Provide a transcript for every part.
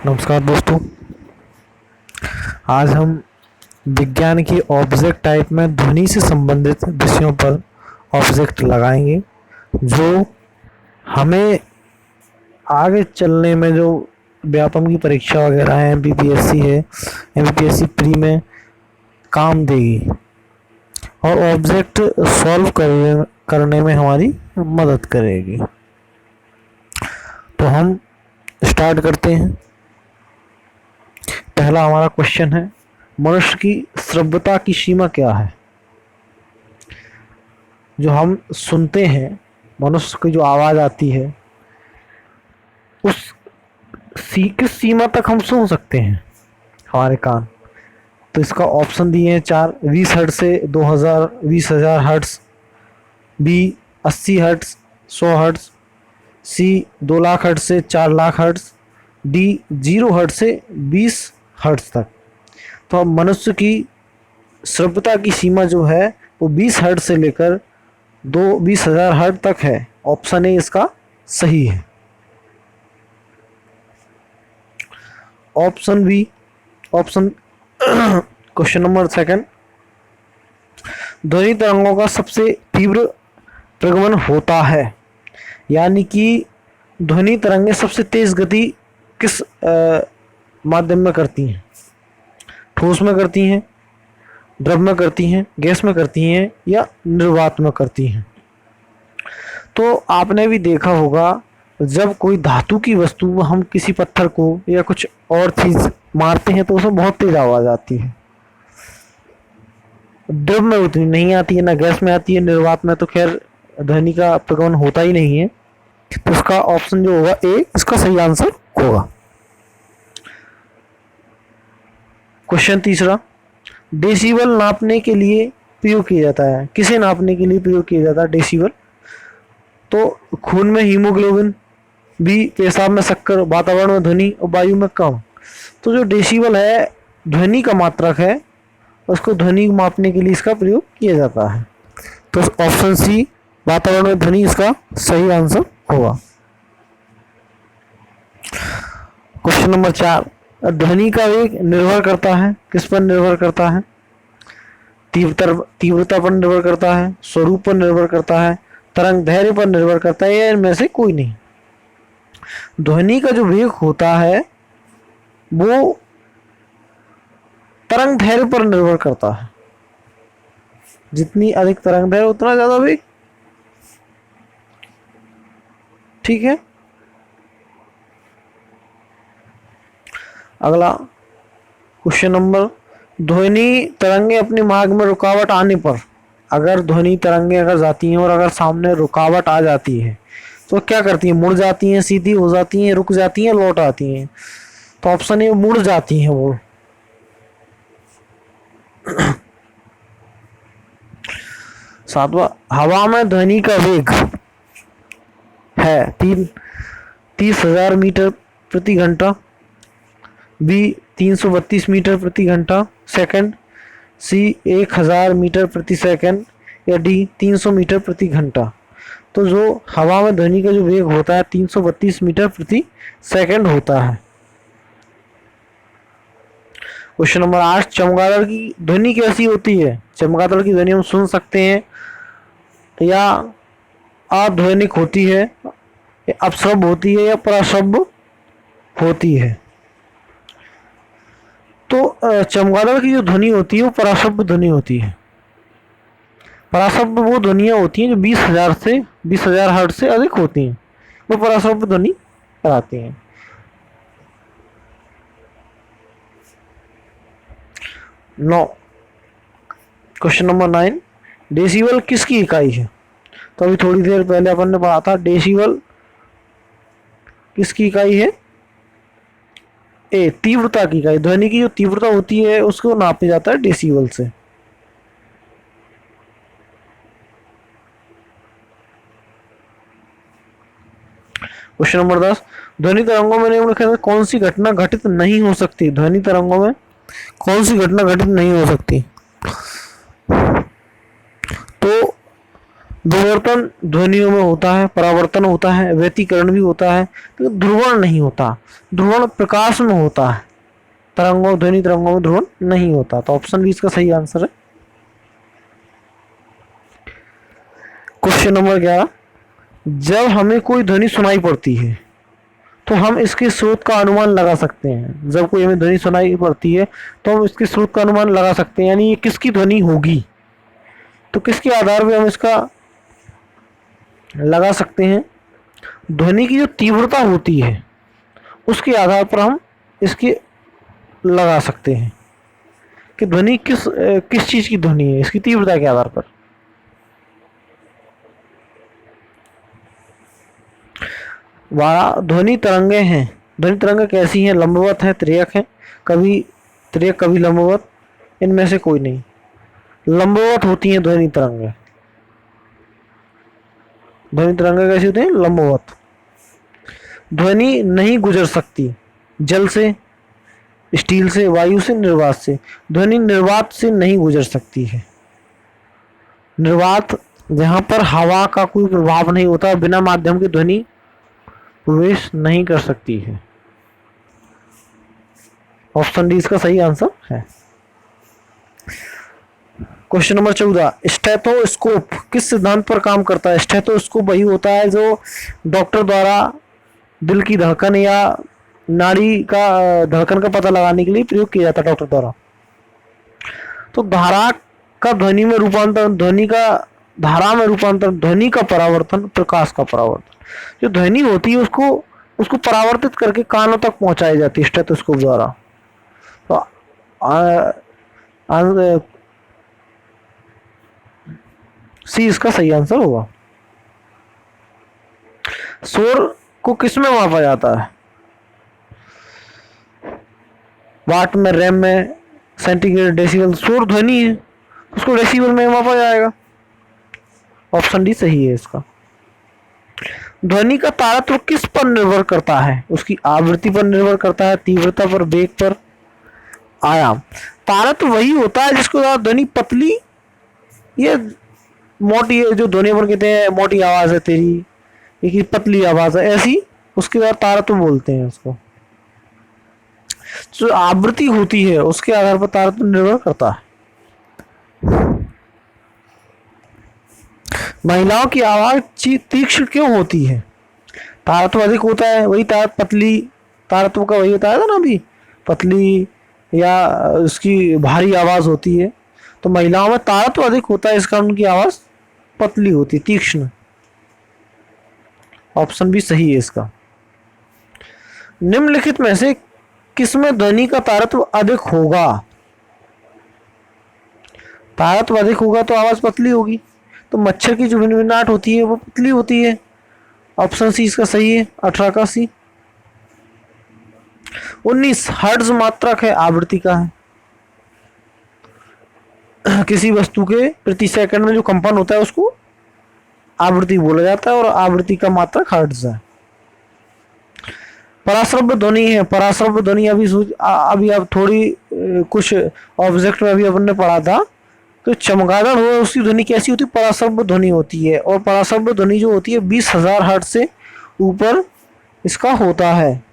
नमस्कार दोस्तों। आज हम विज्ञान की ऑब्जेक्ट टाइप में ध्वनि से संबंधित विषयों पर ऑब्जेक्ट लगाएंगे, जो हमें आगे चलने में जो व्यापम की परीक्षा वगैरह है, एमपीपीएससी है, एमपीपीएससी प्री में काम देगी और ऑब्जेक्ट सॉल्व करने में हमारी मदद करेगी। तो हम स्टार्ट करते हैं। पहला हमारा क्वेश्चन है, मनुष्य की श्रव्यता की सीमा क्या है? जो हम सुनते हैं, मनुष्य की जो आवाज आती है, उस किस सीमा तक हम सुन सकते हैं हमारे कान? तो इसका ऑप्शन दिए हैं 4, 20 हर्ट्ज से 2000 20,000 हर्ट्ज, बी 80 हर्ट्ज 100 हर्ट्ज, सी 2 लाख हर्ट्ज से 4 लाख हर्ट्ज, डी 0 हर्ट्ज से 20 हर्ट्ज तक। तो अब मनुष्य की श्रव्यता की सीमा जो है वो 20 हर्ट्ज से लेकर 20,000 हर्ट्ज तक है। ऑप्शन ए इसका सही है। Option B, question number second, ध्वनि तरंगों का सबसे तीव्र प्रगमन होता है, यानी कि ध्वनि तरंगें सबसे तेज गति किस माध्यम में करती हैं? ठोस में करती हैं, द्रव में करती हैं, गैस में करती हैं या निर्वात में करती हैं? तो आपने भी देखा होगा, जब कोई धातु की वस्तु हम किसी पत्थर को या कुछ और चीज मारते हैं तो उसमें बहुत तेज आवाज आती है। द्रव में उतनी नहीं आती है, ना गैस में आती है, निर्वात में तो खैर ध्वनि का प्रगमन होता ही नहीं है। तो इसका ऑप्शन जो होगा ए इसका सही आंसर होगा। क्वेश्चन तीसरा, डेसिबल नापने के लिए प्रयोग किया जाता है, किसे नापने के लिए प्रयोग किया जाता है डेसिबल? तो खून में हीमोग्लोबिन, बी पेशाब में शक्कर, वातावरण में ध्वनि और वायु में कम। तो जो डेसिबल है ध्वनि का मात्रक है, उसको ध्वनि मापने के लिए इसका प्रयोग किया जाता है। तो ऑप्शन सी वातावरण में ध्वनि इसका सही आंसर होगा। क्वेश्चन नंबर 4, ध्वनि का वेग निर्भर करता है, किस पर निर्भर करता है? तीव्रता पर निर्भर करता है, स्वरूप पर निर्भर करता है, तरंग धैर्य पर निर्भर करता है या इनमें से कोई नहीं? ध्वनि का जो वेग होता है वो तरंग धैर्य पर निर्भर करता है। जितनी अधिक तरंग धैर्य उतना ज्यादा वेग। ठीक है। अगला क्वेश्चन नंबर, ध्वनि तरंगे अपने मार्ग में रुकावट आने पर, अगर ध्वनि तरंगे अगर जाती हैं और अगर सामने रुकावट आ जाती है तो क्या करती हैं? मुड़ जाती हैं, सीधी हो जाती हैं, रुक जाती हैं, लौट आती हैं? तो ऑप्शन ए मुड़ जाती हैं वो। सातवां, हवा में ध्वनि का वेग है 30,000 मीटर प्रति घंटा, बी 332 मीटर प्रति घंटा सेकंड, सी 1000 मीटर प्रति सेकंड या डी 300 मीटर प्रति घंटा? तो जो हवा में ध्वनि का जो वेग होता है 332 मीटर प्रति सेकंड होता है। क्वेश्चन नंबर 8, चमगादड़ की ध्वनि कैसी होती है? चमगादड़ की ध्वनि हम सुन सकते हैं या अध्वनिक होती है, अपश्रव्य होती है या पराश्रव्य होती है? तो चमगादड़ की जो ध्वनि होती है वो पराश्रव्य ध्वनि होती है। पराश्रव्य वो ध्वनियां होती हैं जो 20,000 हर्ट्ज से अधिक होती हैं, वो पराश्रव्य ध्वनि कराती हैं। 9, क्वेश्चन नंबर 9, डेसिबल किसकी इकाई है? तो अभी थोड़ी देर पहले अपन ने पढ़ा था, डेसिबल किसकी इकाई है? ए तीव्रता की इकाई। ध्वनि की जो तीव्रता होती है उसको नापा जाता है डेसिबल से। क्वेश्चन नंबर 10, ध्वनि तरंगों में निम्नलिखित में कौन सी घटना घटित नहीं हो सकती? ध्वनि तरंगों में कौन सी घटना घटित नहीं हो सकती? तो विवर्तन ध्वनियों में होता है, परावर्तन होता है, व्यतिकरण भी होता है, तो ध्रुवण नहीं होता। ध्रुवण प्रकाश में होता है, तरंगों ध्वनि तरंगों में ध्रुवण नहीं होता। तो ऑप्शन बी इसका सही आंसर है। क्वेश्चन नंबर 11, जब हमें कोई ध्वनि सुनाई पड़ती है तो हम इसके स्रोत का अनुमान लगा सकते हैं। जब कोई हमें ध्वनि सुनाई पड़ती है तो हम इसके स्रोत का अनुमान लगा सकते हैं, यानी ये किसकी ध्वनि होगी। तो किसके आधार पर हम इसका लगा सकते हैं, ध्वनि की जो तीव्रता होती है उसके आधार पर हम इसके लगा सकते हैं कि ध्वनि किस चीज की ध्वनि है, इसकी तीव्रता के आधार पर। ध्वनि तरंगे हैं, ध्वनि तरंगे कैसी हैं, लंबवत है, त्रियक है, कभी त्रियक कभी लंबवत, इनमें से कोई नहीं। लंबवत होती हैं ध्वनि तरंगे। ध्वनि तरंगे कैसी होती हैं, लंबवत। ध्वनि नहीं गुजर सकती जल से, स्टील से, वायु से, निर्वात से। ध्वनि निर्वात से नहीं गुजर सकती है। निर्वात जहां पर हवा का कोई प्रभाव नहीं होता, बिना माध्यम के ध्वनि प्रवेश नहीं कर सकती है। ऑप्शन डी इसका सही आंसर है। क्वेश्चन नंबर 14, स्टेथोस्कोप किस सिद्धांत पर काम करता है। स्टेथोस्कोप वही होता है जो डॉक्टर द्वारा दिल की धड़कन या नाड़ी का धड़कन का पता लगाने के लिए प्रयोग किया जाता है डॉक्टर द्वारा। तो धारा का ध्वनि में रूपांतर, ध्वनि का धारा में रूपांतर, ध्वनि का परावर्तन, प्रकाश का परावर्तन। जो ध्वनि होती है उसको परावर्तित करके कानों तक पहुंचाई जाती है स्टेथोस्कोप द्वारा। तो सी इसका सही आंसर होगा। शोर को किस में मापा जाता है, वाट में, रैम में, सेंटीग्रेड, डेसिबल। शोर ध्वनि है, उसको डेसिबल में मापा जाएगा। ऑप्शन डी सही है इसका। ध्वनि का तारतम्य किस पर निर्भर करता है, उसकी आवृत्ति पर निर्भर करता है, तीव्रता पर, वेग पर, आयाम। तारतम्य वही होता है जिसको ध्वनि पतली, ये मोटी, जो ध्वनि पर कहते हैं मोटी आवाज है तेरी, ये पतली आवाज है, ऐसी उसके बाद तारतम्य बोलते हैं उसको। जो आवृत्ति होती है उसके आधार पर तारतम्य निर्भर करता है। महिलाओं की आवाज तीक्ष्ण क्यों होती है, तारतम्य अधिक होता है, वही पतली, तारतम्य का वही बताया था ना अभी, पतली या उसकी भारी आवाज होती है। तो महिलाओं में तारतम्य अधिक होता है, इस कारण उनकी आवाज पतली होती है, तीक्ष्ण। ऑप्शन भी सही है इसका। निम्नलिखित में से किसमें ध्वनि का तारतम्य अधिक होगा। तारतम्य अधिक होगा तो आवाज पतली होगी, तो मच्छर की जो भिनभिनाहट होती है वो पतली होती है। ऑप्शन सी इसका सही है, 18 का सी। 19 हर्ट्ज मात्रक है, आवृत्ति का है। किसी वस्तु के प्रति सेकंड में जो कंपन होता है उसको आवृत्ति बोला जाता है, और आवृत्ति का मात्रक हर्ट्ज है। पराश्रव्य ध्वनि है, पराश्रव्य ध्वनि अभी अब थोड़ी कुछ ऑब्जेक्ट में अभी अपन ने पढ़ा था, तो चमगादड़ हुआ उसकी ध्वनि कैसी होती है, पराश्रव्य ध्वनि होती है। और पराश्रव्य ध्वनि जो होती है 20,000 हर्ट्ज से ऊपर इसका होता है।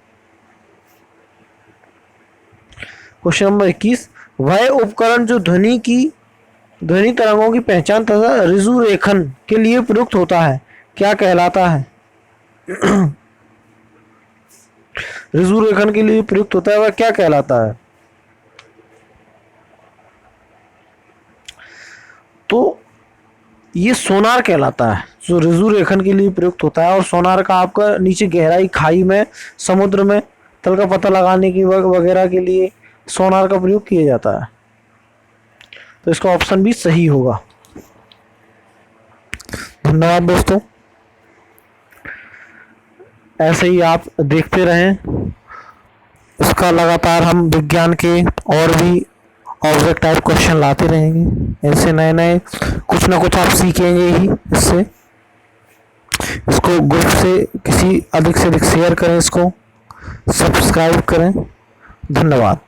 क्वेश्चन नंबर 21, वह उपकरण जो ध्वनि तरंगों की पहचान तथा ऋजु रेखन के लिए प्रयुक्त होता है क्या कहलाता है। ऋजु रेखन के लिए प्रयुक्त होता है वह क्या कहलाता है। तो ये सोनार कहलाता है, जो ऋजु रेखन के लिए प्रयुक्त होता है। और सोनार का आपका नीचे गहराई, खाई में, समुद्र में तल का पता लगाने की वगैरह के लिए सोनार का प्रयोग किया जाता है। तो इसका ऑप्शन भी सही होगा। धन्यवाद दोस्तों, ऐसे ही आप देखते रहें, इसका लगातार हम विज्ञान के और भी ऑब्जेक्ट टाइप क्वेश्चन लाते रहेंगे। ऐसे नए नए कुछ ना कुछ आप सीखेंगे ही इससे। इसको ग्रुप से किसी अधिक से अधिक शेयर करें, इसको सब्सक्राइब करें। धन्यवाद।